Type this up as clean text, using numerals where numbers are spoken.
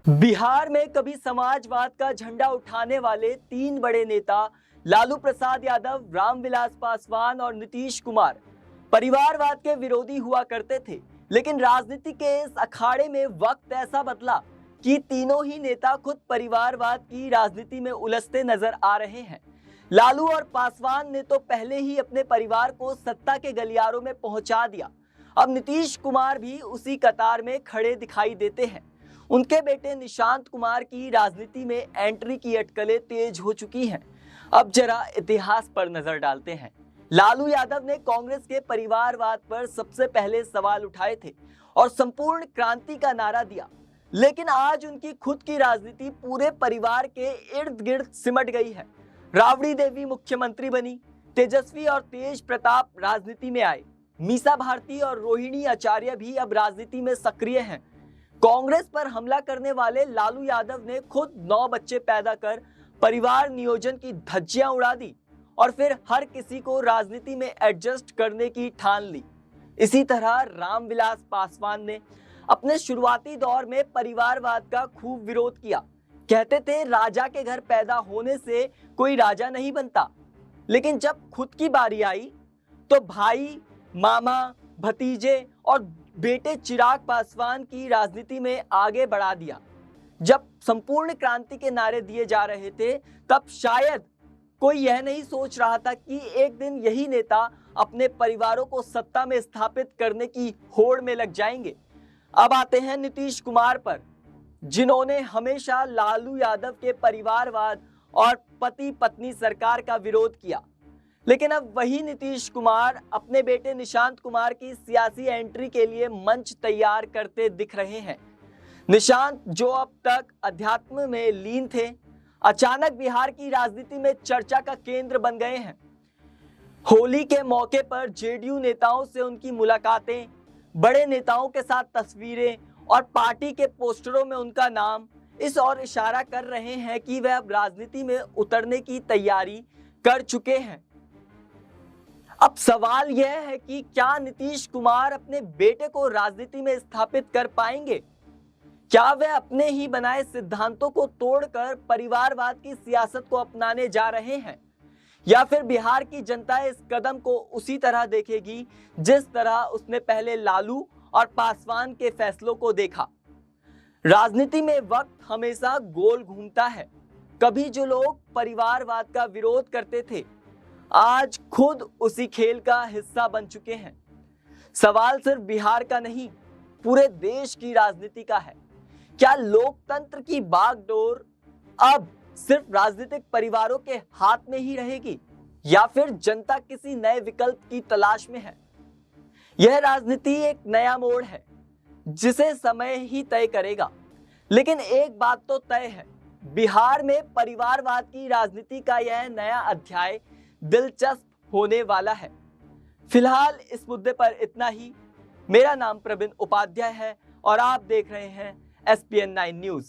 बिहार में कभी समाजवाद का झंडा उठाने वाले तीन बड़े नेता लालू प्रसाद यादव, रामविलास पासवान और नीतीश कुमार परिवारवाद के विरोधी हुआ करते थे। लेकिन राजनीति के इस अखाड़े में वक्त ऐसा बदला कि तीनों ही नेता खुद परिवारवाद की राजनीति में उलझते नजर आ रहे हैं। लालू और पासवान ने तो पहले ही अपने परिवार को सत्ता के गलियारों में पहुंचा दिया। अब नीतीश कुमार भी उसी कतार में खड़े दिखाई देते हैं। उनके बेटे निशांत कुमार की राजनीति में एंट्री की अटकलें तेज हो चुकी हैं। अब जरा इतिहास पर नजर डालते हैं। लालू यादव ने कांग्रेस के परिवारवाद पर सबसे पहले सवाल उठाए थे और संपूर्ण क्रांति का नारा दिया। लेकिन आज उनकी खुद की राजनीति पूरे परिवार के इर्द गिर्द सिमट गई है। राबड़ी देवी मुख्यमंत्री बनी, तेजस्वी और तेज प्रताप राजनीति में आए, मीसा भारती और रोहिणी आचार्य भी अब राजनीति में सक्रिय हैं। कांग्रेस पर हमला करने वाले लालू यादव ने खुद 9 बच्चे पैदा कर परिवार नियोजन की धज्जियां उड़ा दी और फिर हर किसी को राजनीति में एडजस्ट करने की ठान ली। इसी तरह रामविलास पासवान ने अपने शुरुआती दौर में परिवारवाद का खूब विरोध किया। कहते थे राजा के घर पैदा होने से कोई राजा नहीं बनता। लेकिन जब खुद की बारी आई तो भाई, मामा, भतीजे और बेटे चिराग पासवान की राजनीति में आगे बढ़ा दिया। जब संपूर्ण क्रांति के नारे दिए जा रहे थे तब शायद कोई यह नहीं सोच रहा था कि एक दिन यही नेता अपने परिवारों को सत्ता में स्थापित करने की होड़ में लग जाएंगे। अब आते हैं नीतीश कुमार पर, जिन्होंने हमेशा लालू यादव के परिवारवाद और पति पत्नी सरकार का विरोध किया। लेकिन अब वही नीतीश कुमार अपने बेटे निशांत कुमार की सियासी एंट्री के लिए मंच तैयार करते दिख रहे हैं। निशांत, जो अब तक अध्यात्म में लीन थे, अचानक बिहार की राजनीति में चर्चा का केंद्र बन गए हैं। होली के मौके पर जेडीयू नेताओं से उनकी मुलाकातें, बड़े नेताओं के साथ तस्वीरें और पार्टी के पोस्टरों में उनका नाम इस ओर इशारा कर रहे हैं कि वह अब राजनीति में उतरने की तैयारी कर चुके हैं। अब सवाल यह है कि क्या नीतीश कुमार अपने बेटे को राजनीति में स्थापित कर पाएंगे? क्या वे अपने ही बनाए सिद्धांतों को तोड़कर परिवारवाद की सियासत को अपनाने जा रहे हैं, या फिर बिहार की जनता इस कदम को उसी तरह देखेगी जिस तरह उसने पहले लालू और पासवान के फैसलों को देखा? राजनीति में वक्त हमेशा गोल घूमता है। कभी जो लोग परिवारवाद का विरोध करते थे आज खुद उसी खेल का हिस्सा बन चुके हैं। सवाल सिर्फ बिहार का नहीं, पूरे देश की राजनीति का है। क्या लोकतंत्र की बागडोर अब सिर्फ राजनीतिक परिवारों के हाथ में ही रहेगी, या फिर जनता किसी नए विकल्प की तलाश में है? यह राजनीति एक नया मोड़ है जिसे समय ही तय करेगा। लेकिन एक बात तो तय है, बिहार में परिवारवाद की राजनीति का यह नया अध्याय दिलचस्प होने वाला है। फिलहाल इस मुद्दे पर इतना ही। मेरा नाम प्रवीण उपाध्याय है और आप देख रहे हैं SPN9 न्यूज।